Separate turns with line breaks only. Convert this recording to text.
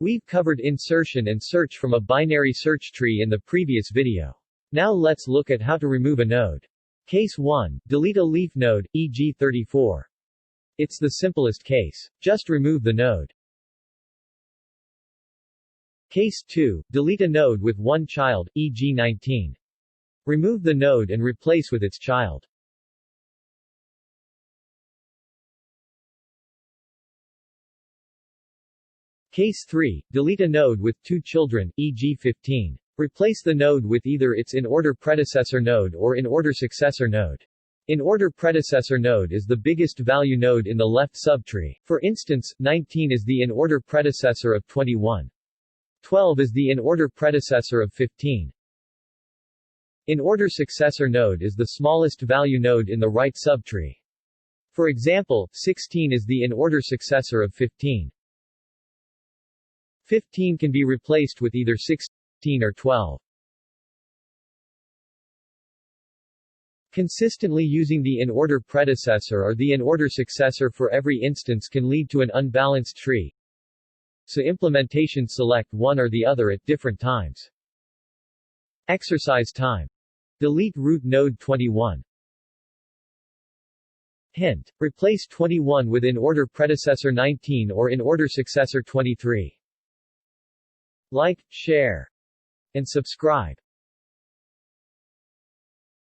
We've covered insertion and search from a binary search tree in the previous video. Now let's look at how to remove a node. Case 1. Delete a leaf node, e.g. 34. It's the simplest case. Just remove the node. Case 2. Delete a node with one child, e.g. 19. Remove the node and replace with its child. Case 3. Delete a node with two children, e.g. 15. Replace the node with either its in-order predecessor node or in-order successor node. In-order predecessor node is the biggest value node in the left subtree. For instance, 19 is the in-order predecessor of 21. 12 is the in-order predecessor of 15. In-order successor node is the smallest value node in the right subtree. For example, 16 is the in-order successor of 15. 15 can be replaced with either 16 or 12. Consistently using the in-order predecessor or the in-order successor for every instance can lead to an unbalanced tree. So implementation select one or the other at different times. Exercise time. Delete root node 21. Hint. Replace 21 with in-order predecessor 19 or in-order successor 23. Like, share, and subscribe.